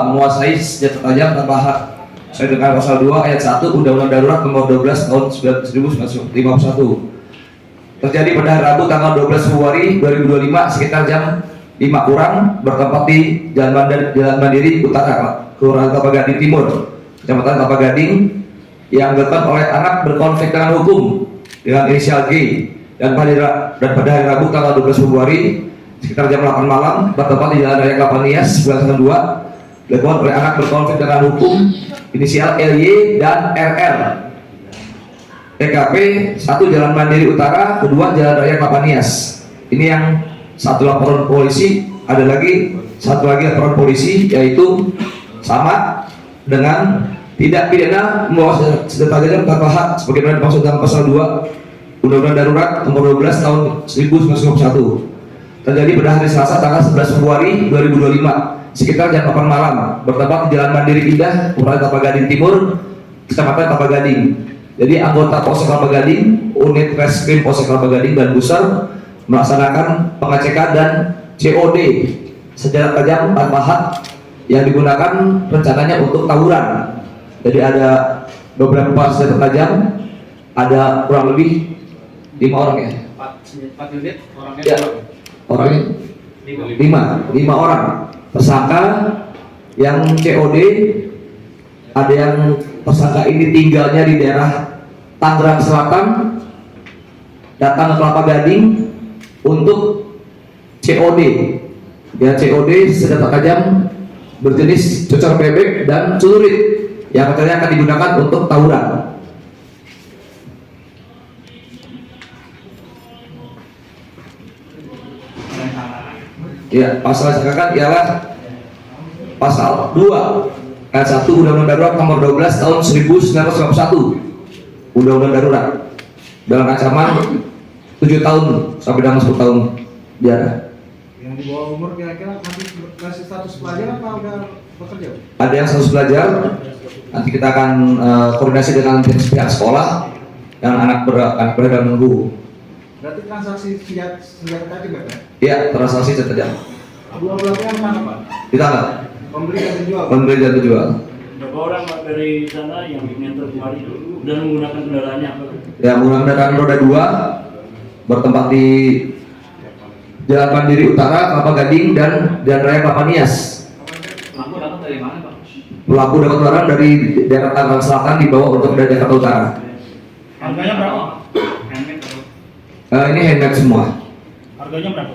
2 menguasai senjata tajam tanpa hak sesuai dengan pasal 2 ayat 1 Undang-Undang Darurat nomor 12 tahun 1951 terjadi pada hari Rabu tanggal 12 Februari 2025 sekitar jam 5 kurang bertempat di Jalan Mandiri Utara, Kelurahan Kelapa Gading Timur, Kecamatan Kelapa Gading, yang dilakukan oleh anak berkonflik dengan hukum dengan inisial G dan pada hari Rabu tanggal 12 Februari sekitar jam 8 malam bertempat di Jalan Raya Kelapa Nias 912 dilakukan oleh anak berkonflik dengan hukum inisial LY dan RR. TKP 1 Jalan Mandiri Utara, 2 Jalan Raya Kelapa Nias. Ini yang satu laporan polisi, ada lagi satu lagi laporan polisi yaitu sama dengan tidak pidana membawa senjata tajam tanpa hak sebagaimana dimaksud dalam pasal 2 Undang-Undang Darurat nomor 12 tahun 1951 terjadi pada hari Selasa tanggal 11 Februari 2025 sekitar jam 8 malam bertempat di Jalan Mandiri Indah, Kelurahan Kelapa Gading Timur, Kecamatan Kelapa Gading. Jadi anggota Polsek Kelapa Gading, unit Reskrim Polsek Kelapa Gading dan Buser melaksanakan pengecekan dan COD senjata tajam tanpa hak yang digunakan rencananya untuk tawuran. Jadi ada beberapa senjata tajam, ada kurang lebih 5 orang ya. 4 unit orangnya. Ya, orangnya 5 orang. Tersangka yang COD ada yang tersangka ini tinggalnya di daerah Tangerang Selatan, datang ke Kelapa Gading untuk COD. Ya, COD senjata tajam berjenis cocor bebek dan celurit yang katanya akan digunakan untuk tawuran. Ya, pasal yang disangkakan ialah pasal 2 ayat 1 Undang-Undang Darurat nomor 12 tahun 1951 Undang-Undang Darurat dengan ancaman 7 tahun sampai dengan 10 tahun penjara. Yang di bawah umur kira-kira masih status pelajar apa udah bekerja? Ada yang status pelajar, nanti kita akan koordinasi dengan pihak sekolah yang anak berada dalam guru. Berarti transaksi senjata tajam ya? Ya, transaksi senjata tajam. Dua pelakunya mana Pak? Ditangkap. Pembeli dan penjual? Pembeli dan penjual. Berapa orang Pak dari sana yang menyentuh kemarin dan menggunakan kendaraannya apa? Ya, menggunakan kendaraan roda 2 bertempat di Jalan Mandiri Utara, Kelapa Gading dan Jalan Raya Kelapa Nias. Pelaku datang dari mana Pak? Pelaku dapat barang dari daerah Tangerang Selatan dibawa untuk dari Jakarta Utara. Harganya berapa? Handmade atau? Ini handmade semua. Harganya berapa?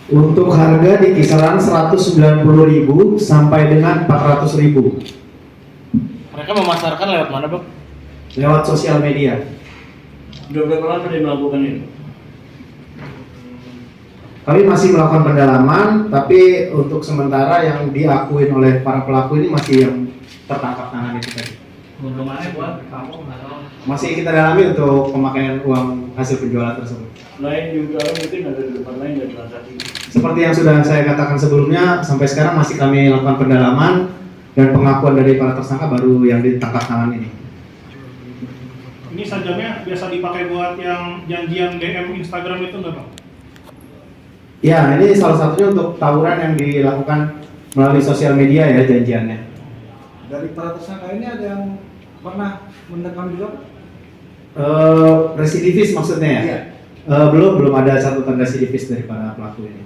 Untuk harga di kisaran 190.000 sampai dengan 400.000 Mereka memasarkan lewat mana, Bang? lewat sosial media. Sudah berapa lama dia melakukan itu? Kami masih melakukan pendalaman, tapi untuk sementara yang diakuin oleh para pelaku ini masih yang tertangkap tangan itu tadi. Keuntungannya buat kamu atau Masih kita dalami untuk pemakaian uang hasil penjualan tersebut. lain juga mungkin ada di depan lain dari transaksi. Seperti yang sudah saya katakan sebelumnya, sampai sekarang masih kami lakukan pendalaman dan pengakuan dari para tersangka baru yang ditangkap tangan ini. Ini sajamnya biasa dipakai buat yang janjian DM Instagram itu enggak, Bang? Ya, ini salah satunya untuk tawuran yang dilakukan melalui sosial media ya janjiannya. Dari para tersangka ini ada yang pernah mendekam juga? Residivis maksudnya ya? Iya. Belum ada catatan residivis dari para pelaku ini.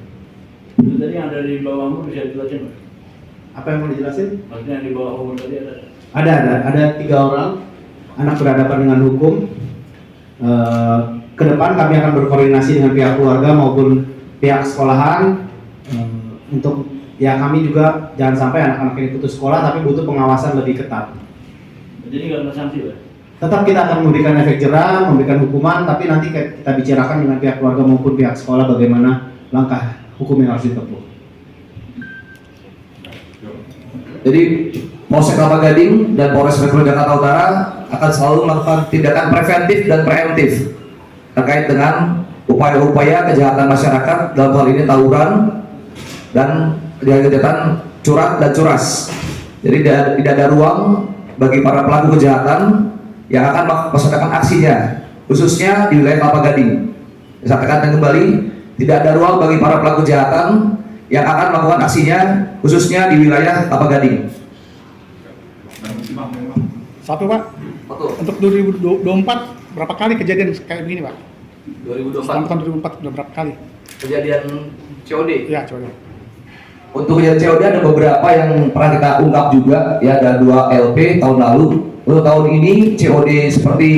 Itu tadi yang ada di bawah umur bisa dijelasin Pak? Apa yang mau dijelasin? Maksudnya yang di bawah umur tadi ada? Ada 3 orang anak berhadapan dengan hukum. Ke depan kami akan berkoordinasi dengan pihak keluarga maupun pihak sekolahan untuk ya kami juga jangan sampai anak-anak ini putus sekolah tapi butuh pengawasan lebih ketat. Jadi nggak ada sanksi Pak? Tetap kita akan memberikan efek jerah, memberikan hukuman, tapi nanti kita bicarakan dengan pihak keluarga maupun pihak sekolah bagaimana langkah hukum yang harus ditempuh. Jadi Polsek Kelapa Gading dan Polres Metro Jakarta Utara akan selalu melakukan tindakan preventif dan preemptif terkait dengan upaya-upaya kejahatan masyarakat dalam hal ini tawuran dan kejahatan curang dan curas. Jadi tidak ada ruang bagi para pelaku kejahatan yang akan melaksanakan aksinya, khususnya di wilayah Kelapa Gading. Saya katakan kembali, Tidak ada ruang bagi para pelaku kejahatan yang akan melakukan aksinya khususnya di wilayah Kelapa Gading. Satu Pak, Betul. untuk 2024 berapa kali kejadian kayak begini Pak? 2024 Selama tahun 2004 udah berapa kali? kejadian COD. Iya coba. Untuk kejadian COD ada beberapa yang pernah kita ungkap juga, ya ada 2 LP tahun lalu. Untuk tahun ini COD seperti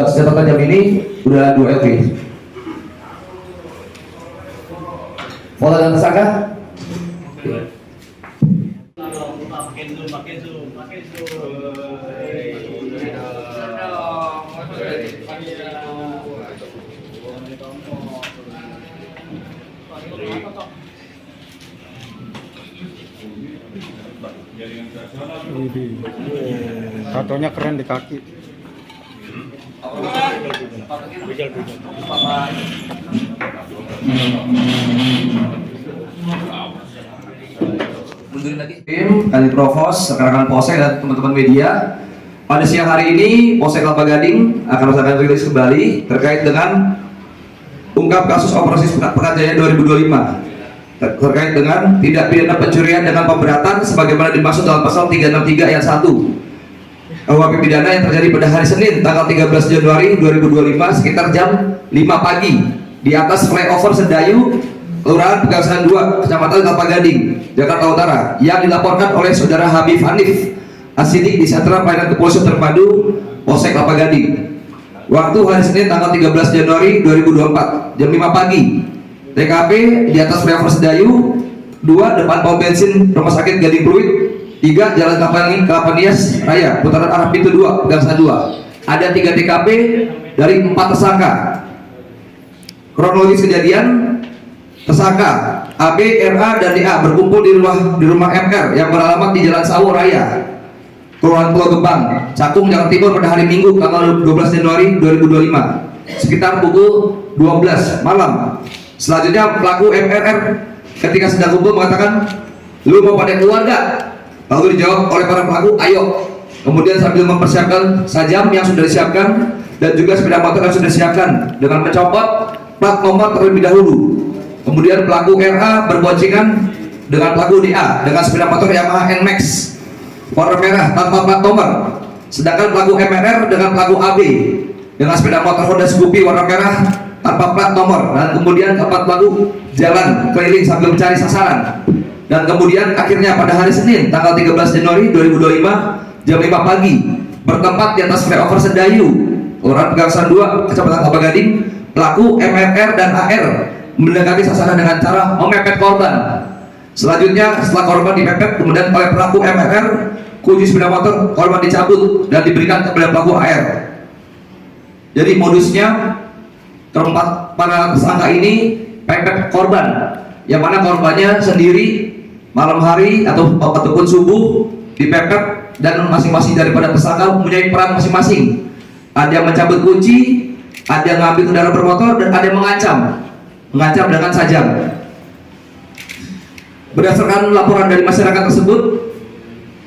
senjata tajam ini udah 2 LP. Pola dan tersangka? Tatonya keren di kaki. Mundurin lagi. Tim, Kali Provos, rekan-rekan Polsek dan teman-teman media. Pada siang hari ini, Polsek Kelapa Gading akan melaksanakan rilis kembali terkait dengan ungkap kasus operasi Pekan Jaya 2025 terkait dengan tindak pidana pencurian dengan pemberatan sebagaimana dimaksud dalam pasal 363 ayat 1 KUHP pidana yang terjadi pada hari Senin tanggal 13 Januari 2025 sekitar jam 5 pagi di atas flyover Sedayu, Kelurahan Pegangsaan 2, Kecamatan Kelapa Gading, Jakarta Utara, yang dilaporkan oleh Saudara Habib Hanif Asidik di Sentra Pelayanan Kepolisian Terpadu Polsek Kelapa Gading. Waktu hari Senin tanggal 13 Januari 2024 jam 5 pagi. TKP di atas flyover Sedayu, 2 depan pom bensin Rumah Sakit Gading Pluit, 3 Jalan Kapanias Raya, putaran arah pintu 2, Pegangsaan 2. Ada 3 TKP dari 4 tersangka. Kronologis kejadian, tersangka AB, RA, dan DA berkumpul di rumah MR yang beralamat di Jalan Sawo Raya, Kelurahan Pulau Gebang, Cakung, Jakarta Timur pada hari Minggu tanggal 12 Januari 2025 sekitar pukul 12 malam. Selanjutnya pelaku MRR ketika sedang kumpul mengatakan, "Lu mau pada keluar gak?" Lalu dijawab oleh para pelaku, "Ayo." Kemudian sambil mempersiapkan sajam yang sudah disiapkan dan juga sepeda motor yang sudah disiapkan dengan mencopot plat nomor terlebih dahulu. Kemudian pelaku RA berboncengan dengan pelaku DA dengan sepeda motor Yamaha NMAX warna merah tanpa plat nomor. Sedangkan pelaku MRR dengan pelaku AB dengan sepeda motor Honda Scoopy warna merah tanpa plat nomor, dan kemudian keempat pelaku jalan keliling sambil mencari sasaran. Dan kemudian akhirnya pada hari Senin tanggal 13 Januari 2025 jam 5 pagi bertempat di atas flyover Sedayu, Kelurahan Pegangsaan 2, Kecamatan Kelapa Gading, pelaku MRR dan AR mendekati sasaran dengan cara memepet korban. Selanjutnya setelah korban dipepet kemudian oleh pelaku MRR, kunci sepeda motor korban dicabut dan diberikan kepada pelaku AR. Jadi modusnya keempat para tersangka ini pepet korban, yang mana korbannya sendiri malam hari ataupun subuh dipepet, dan masing-masing daripada tersangka mempunyai peran masing-masing. Ada yang mencabut kunci, ada yang mengambil kendaraan bermotor, dan ada yang mengancam dengan sajam. Berdasarkan laporan dari masyarakat tersebut,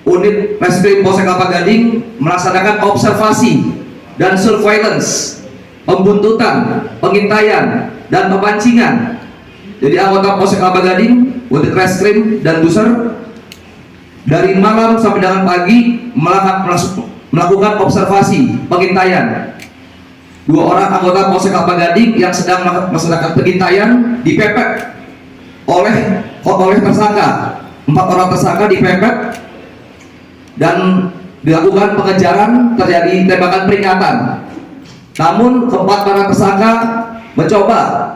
unit Reskrim Polsek Kelapa Gading melaksanakan observasi dan surveillance, pembuntutan, pengintaian, dan pemancingan. Jadi anggota Polsek Kelapa Gading, unit Reskrim dan Buser dari malam sampai dengan pagi melakukan observasi, pengintaian. 2 orang anggota Polsek Kelapa Gading yang sedang melaksanakan pengintaian dipepet oleh tersangka. 4 orang tersangka dipepet dan dilakukan pengejaran, terjadi tembakan peringatan. Namun keempat para tersangka mencoba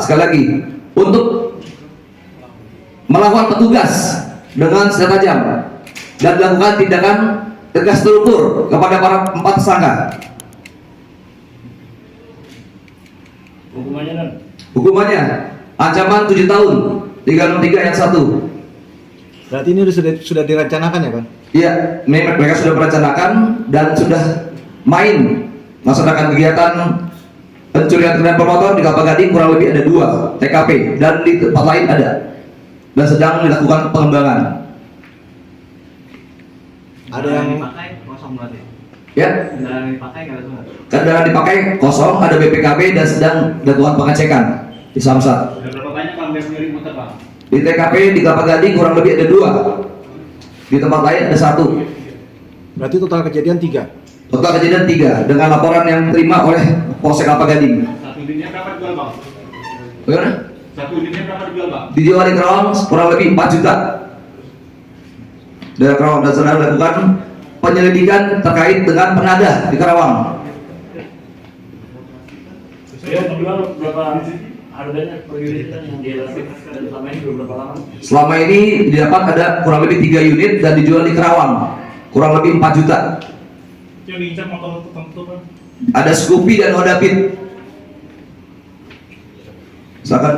sekali lagi untuk melawan petugas dengan senjata tajam dan melakukan tindakan tegas terukur kepada para 4 tersangka. Hukumannya kan? Hukumannya ancaman 7 tahun 363 ayat 1. Berarti ini sudah direncanakan ya, Pak? Iya, mereka sudah merencanakan dan sudah main melaksanakan kegiatan pencurian kendaraan bermotor di Kelapa Gading. Kurang lebih ada 2 TKP dan di tempat lain ada, dan sedang dilakukan pengembangan. Ada yang Ya, Kendaraan dipakai nggak semua? kendaraan dipakai kosong, ada BPKB dan sedang dilakukan pengecekan di Samsat. Berapa banyak bang yang miring motor bang? Di TKP di Kelapa Gading kurang lebih ada 2. Di tempat lain ada 1. Berarti total kejadian 3. Total kejadian 3 dengan laporan yang diterima oleh Polsek Kelapa Gading. Satu unitnya berapa dijual bang? Bagaimana? Satu unitnya berapa dijual bang? Dijual di Kerawang kurang lebih 4 juta. Dari Kerawang dan sedang dilakukan penyelidikan terkait dengan penadah di Kerawang. Dia jual berapa harganya per unit kan yang dia lakukan dan selama ini berapa lama? Selama ini didapat ada kurang lebih 3 unit dan dijual di Kerawang kurang lebih 4 juta. Yang diincar motor tertentu kan? Ada Scoopy dan Honda Fit. Silakan.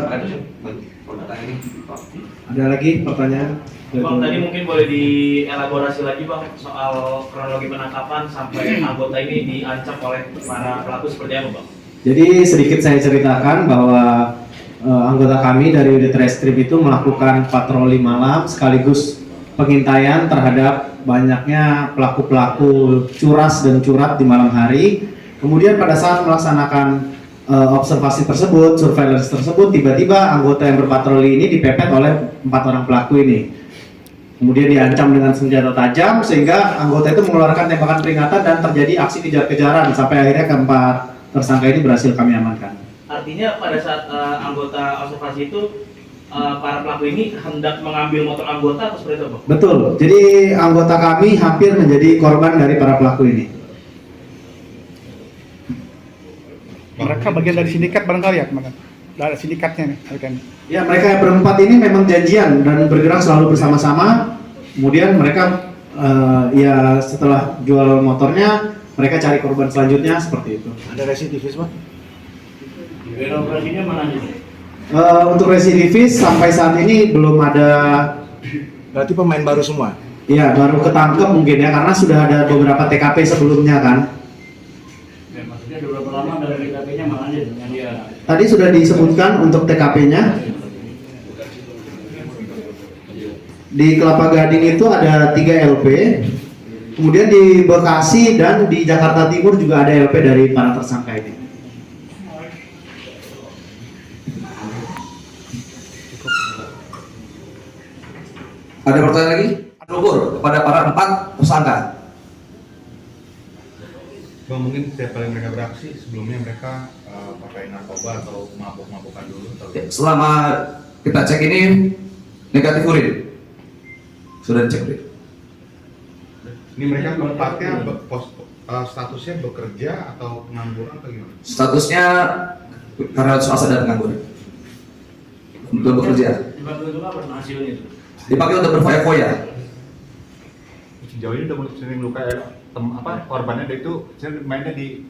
Ada lagi pertanyaan? Bang, tadi mungkin boleh dielaborasi lagi bang soal kronologi penangkapan sampai anggota ini diancam oleh para pelaku seperti apa bang? Jadi sedikit saya ceritakan bahwa anggota kami dari unit reskrim itu melakukan patroli malam sekaligus pengintaian terhadap banyaknya pelaku-pelaku curas dan curat di malam hari. Kemudian pada saat melaksanakan observasi tersebut, surveillance tersebut, tiba-tiba anggota yang berpatroli ini dipepet oleh 4 orang pelaku ini. Kemudian diancam dengan senjata tajam sehingga anggota itu mengeluarkan tembakan peringatan dan terjadi aksi kejar-kejaran sampai akhirnya keempat tersangka ini berhasil kami amankan. Artinya pada saat anggota observasi itu para pelaku ini hendak mengambil motor anggota atau seperti itu bang? Betul. Jadi anggota kami hampir menjadi korban dari para pelaku ini. Mereka bagian dari sindikat barangkali ya, teman-teman. Dari sindikatnya nih, mereka ini. Ya, mereka yang berempat ini memang janjian dan bergerak selalu bersama-sama. Kemudian mereka ya setelah jual motornya, mereka cari korban selanjutnya seperti itu. Ada residivis, Pak? Beda operasinya mana aja? Untuk residivis sampai saat ini belum ada. Berarti pemain baru semua? Ya, baru ketangkep mungkin ya karena sudah ada beberapa TKP sebelumnya kan. Ya, maksudnya udah berapa lama dari TKP-nya mana aja yang dia? Tadi sudah disebutkan untuk TKP-nya. Di Kelapa Gading itu ada 3 LP. Kemudian di Bekasi dan di Jakarta Timur juga ada LP dari para tersangka ini. Ada pertanyaan lagi? Ukur kepada para 4 tersangka. Bang, mungkin setiap kali mereka beraksi sebelumnya mereka pakai narkoba atau mabuk-mabukan dulu atau Ya, selama kita cek ini negatif urin. Sudah dicek urin. ini mereka keempatnya statusnya bekerja atau pengangguran atau gimana? Statusnya karena swasta dan pengangguran. Untuk bekerja. Dibantu itu apa hasilnya itu? Dipakai untuk berfoya-foya. Sejauh ini udah mulai sering luka korbannya itu sering mainnya di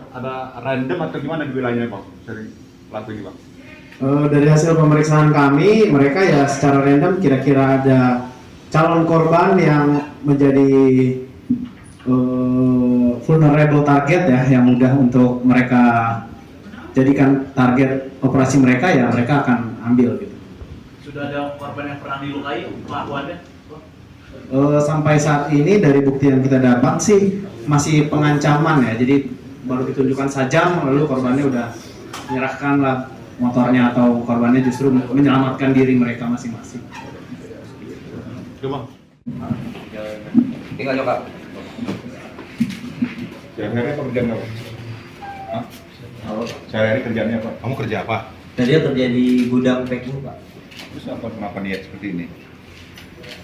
ada random atau gimana di wilayahnya Bang? Sering pelaku ini Bang? Dari hasil pemeriksaan kami, mereka ya secara random kira-kira ada calon korban yang menjadi vulnerable target ya, yang mudah untuk mereka jadikan target operasi mereka, ya mereka akan ambil gitu. Sudah ada korban yang pernah dilukai pelakuannya? Sampai saat ini dari bukti yang kita dapat sih masih pengancaman ya, jadi baru ditunjukkan sajam lalu korbannya udah menyerahkan lah motornya atau korbannya justru menyelamatkan diri mereka masing-masing. Coba. Tinggal nyokap. Sehari-hari apa kerjaan apa? Hah? Sehari-hari kerjaannya apa? Kamu kerja apa? Tadi kerja di gudang packing Pak. Terus kenapa niat seperti ini?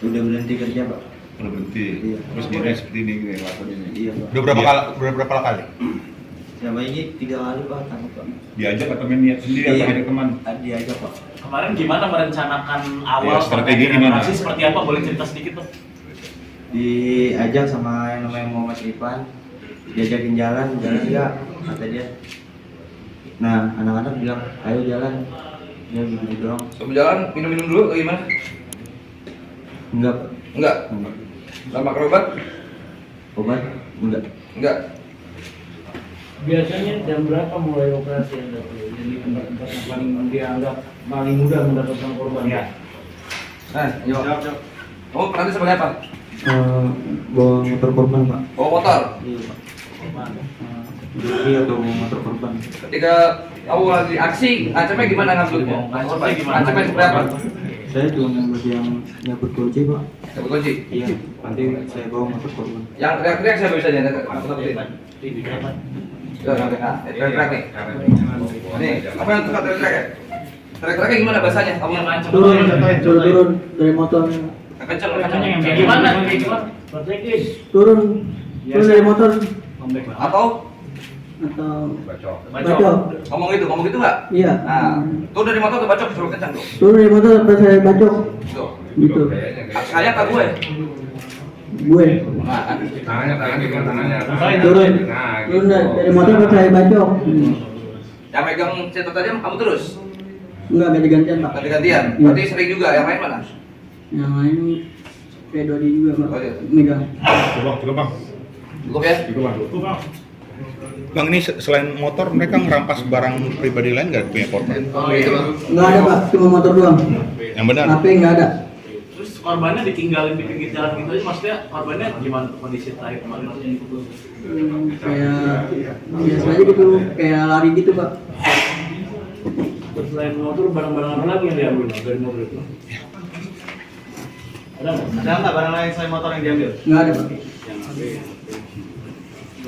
Udah berhenti kerja Pak. Udah berhenti. Iya. Terus niatnya seperti ini ngelakuin ini. Iya Pak. Udah berapa kali? Selama ini 3 kali Pak tangkap Pak. Diajak atau main niat sendiri atau ada teman? Diajak Pak. Kemarin gimana merencanakan awal Ya, strategi gimana? operasi seperti apa? Boleh cerita sedikit tuh? Diajak sama yang namanya Muhammad Irfan, diajakin jalan enggak kata dia. Nah anak-anak bilang ayo jalan, ya begini doang. Sebelum jalan minum-minum dulu atau gimana? Enggak Pak. Enggak. Lama kerobat? Obat enggak. Enggak. Biasanya jam berapa mulai operasi yang jadi tempat-tempat yang paling dianggap paling mudah mendapatkan korban? Ya. Nah, yuk. Kamu perannya sebagai apa? Bawa motor korban Pak. Bawa motor. Iya Pak. Iya atau bawa motor korban. Ketika kamu lagi aksi, ancamnya gimana ngambilnya? Ancamnya seperti apa? Saya cuma yang nyabut kunci Pak. Coba kunci. Iya. Nanti saya bawa motor korban. Yang teriak-teriak saya bisa jadi takutin. Teriak-teriak nih. Nih, apa yang suka teriak-teriak ya? Teriak-teriaknya gimana bahasanya? Kamu yang ngancam. Turun dari motor. Kenceng, Kayak kenceng. gimana? Kayak gimana? Praktekin. Turun dari motor Atau atau Bacok. ngomong gitu nggak? Iya. Nah, tuh dari motor tuh bacok suruh kencang tuh. Turun dari motor sampai saya bacok Tuh. gitu. Saya tak gue. Gue Nah, turun dari motor sampai saya bacok. yang megang cetot tadi kamu terus. Enggak ganti-gantian Pak. Ganti-gantian. Iya. Berarti sering juga. Yang lain mana? Yang lain kayak Dodi juga Pak. Oh, iya. Megang. Cukup bang. Cukup ya? Tuh Bang. Bang, ini selain motor mereka ngerampas barang pribadi lain nggak punya korban? Oh, itu Bang. Enggak ada Pak, cuma motor doang. Yang benar. HP enggak ada. Terus korbannya ditinggalin di pinggir jalan gitu aja, maksudnya korbannya gimana kondisi terakhir kemarin? Kayak biasa aja gitu, kayak lari gitu Pak. Terus selain motor, barang-barang apa lagi yang diambil dari mobil itu? Ada nggak? Ada nggak barang lain selain motor yang diambil? Enggak ada Pak.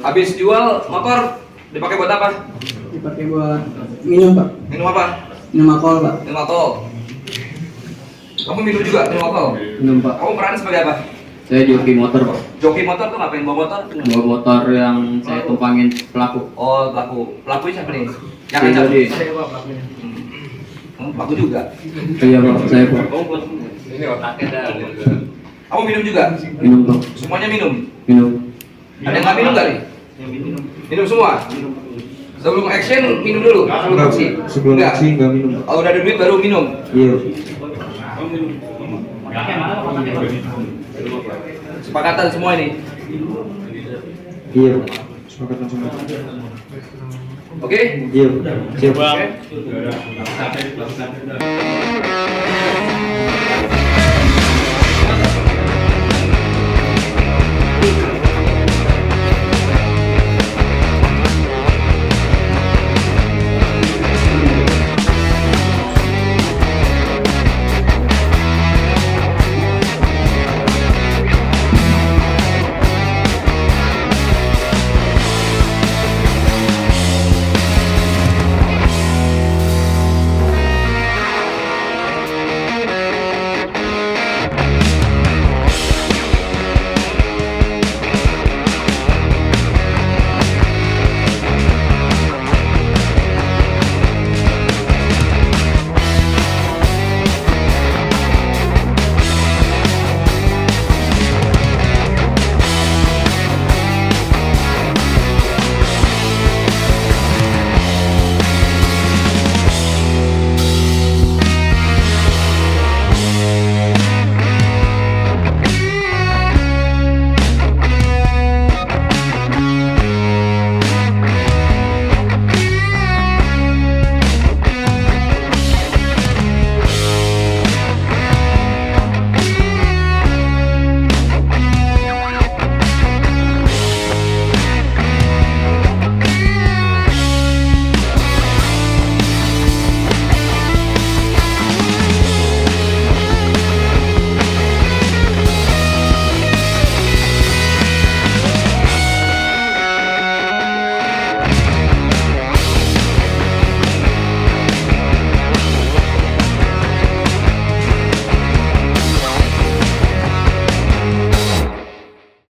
Habis jual motor dipakai buat apa? Dipakai buat minum Pak. Minum apa? Minum alkohol Pak. Minum alkohol. Kamu minum juga minum alkohol? Minum Pak. Kamu peran sebagai apa? Saya joki motor Pak. Joki motor tuh ngapain bawa motor? Bawa motor yang saya tumpangin pelaku. Oh, pelaku. Pelakunya siapa nih? Yang Saya ngajak? Dodi. Kamu pelaku juga. Iya Pak, saya Pak. Ini otaknya dah. Kamu minum juga? Minum Pak. Semuanya minum. Minum. Ada yang nggak minum nggak nih? Minum semua. Sebelum action minum dulu. Sebelum aksi. Sebelum Enggak. aksi nggak minum Pak. Kalau udah ada duit baru minum. Iya. Sepakatan semua ini. Iya Pak. Sepakatan semua. Oke? Iya. Siap. Oke.